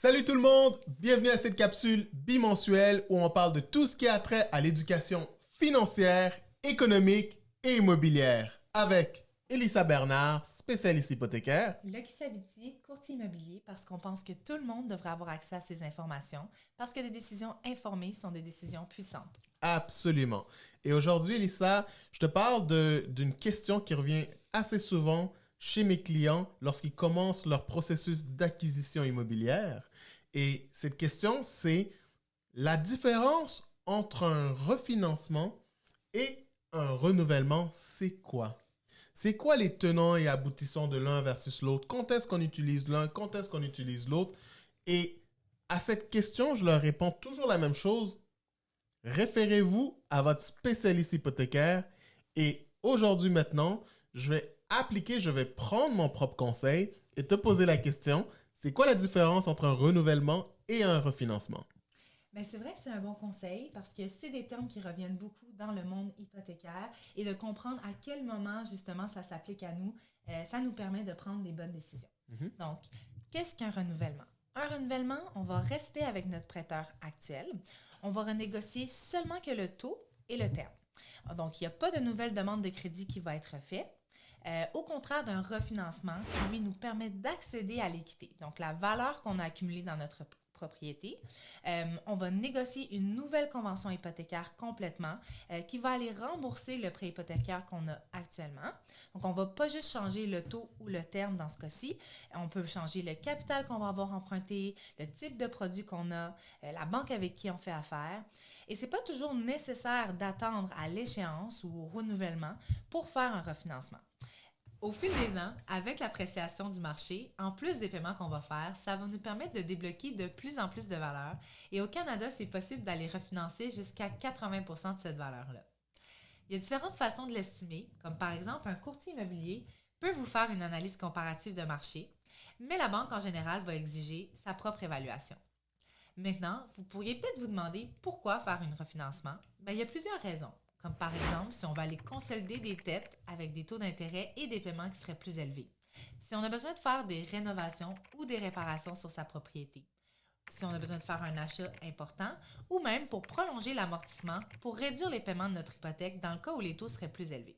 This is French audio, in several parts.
Salut tout le monde, bienvenue à cette capsule bimensuelle où on parle de tout ce qui a trait à l'éducation financière, économique et immobilière avec Elissa Bernard, spécialiste hypothécaire. Lucky Saviti, courtier immobilier, parce qu'on pense que tout le monde devrait avoir accès à ces informations, parce que des décisions informées sont des décisions puissantes. Absolument. Et aujourd'hui, Elissa, je te parle d'une question qui revient assez souvent chez mes clients lorsqu'ils commencent leur processus d'acquisition immobilière. Et cette question, c'est la différence entre un refinancement et un renouvellement, c'est quoi? C'est quoi les tenants et aboutissants de l'un versus l'autre? Quand est-ce qu'on utilise l'un? Quand est-ce qu'on utilise l'autre? Et à cette question, je leur réponds toujours la même chose. Référez-vous à votre spécialiste hypothécaire et aujourd'hui maintenant, je vais prendre mon propre conseil et te poser la question, c'est quoi la différence entre un renouvellement et un refinancement? Mais c'est vrai que c'est un bon conseil parce que c'est des termes qui reviennent beaucoup dans le monde hypothécaire et de comprendre à quel moment justement ça s'applique à nous, ça nous permet de prendre des bonnes décisions. Donc, qu'est-ce qu'un renouvellement? Un renouvellement, on va rester avec notre prêteur actuel. On va renégocier seulement que le taux et le terme. Donc, il n'y a pas de nouvelle demande de crédit qui va être faite. Au contraire d'un refinancement qui, lui, nous permet d'accéder à l'équité. Donc, la valeur qu'on a accumulée dans notre propriété. On va négocier une nouvelle convention hypothécaire complètement qui va aller rembourser le prêt hypothécaire qu'on a actuellement. Donc, on ne va pas juste changer le taux ou le terme dans ce cas-ci. On peut changer le capital qu'on va avoir emprunté, le type de produit qu'on a, la banque avec qui on fait affaire. Et ce n'est pas toujours nécessaire d'attendre à l'échéance ou au renouvellement pour faire un refinancement. Au fil des ans, avec l'appréciation du marché, en plus des paiements qu'on va faire, ça va nous permettre de débloquer de plus en plus de valeur. Et au Canada, c'est possible d'aller refinancer jusqu'à 80% de cette valeur-là. Il y a différentes façons de l'estimer, comme par exemple un courtier immobilier peut vous faire une analyse comparative de marché, mais la banque en général va exiger sa propre évaluation. Maintenant, vous pourriez peut-être vous demander pourquoi faire un refinancement. Il y a plusieurs raisons. Comme par exemple, si on va aller consolider des dettes avec des taux d'intérêt et des paiements qui seraient plus élevés. Si on a besoin de faire des rénovations ou des réparations sur sa propriété. Si on a besoin de faire un achat important ou même pour prolonger l'amortissement pour réduire les paiements de notre hypothèque dans le cas où les taux seraient plus élevés.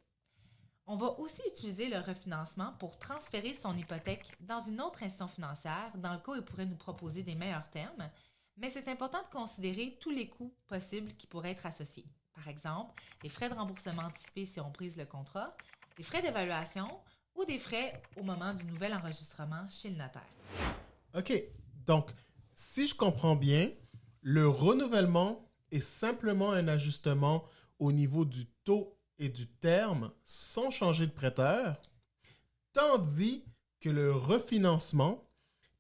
On va aussi utiliser le refinancement pour transférer son hypothèque dans une autre institution financière dans le cas où il pourrait nous proposer des meilleurs termes, mais c'est important de considérer tous les coûts possibles qui pourraient être associés. Par exemple, les frais de remboursement anticipés si on brise le contrat, les frais d'évaluation ou des frais au moment du nouvel enregistrement chez le notaire. OK, donc si je comprends bien, le renouvellement est simplement un ajustement au niveau du taux et du terme sans changer de prêteur, tandis que le refinancement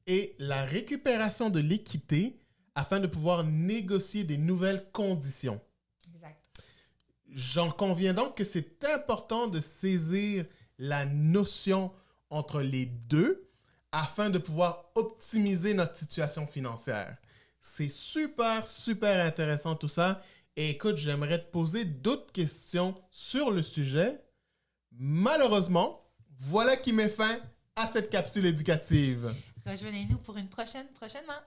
est la récupération de l'équité afin de pouvoir négocier des nouvelles conditions. Exact. J'en conviens donc que c'est important de saisir la notion entre les deux afin de pouvoir optimiser notre situation financière. C'est super, super intéressant tout ça. Et écoute, j'aimerais te poser d'autres questions sur le sujet. Malheureusement, voilà qui met fin à cette capsule éducative. Rejoignez-nous pour une prochainement.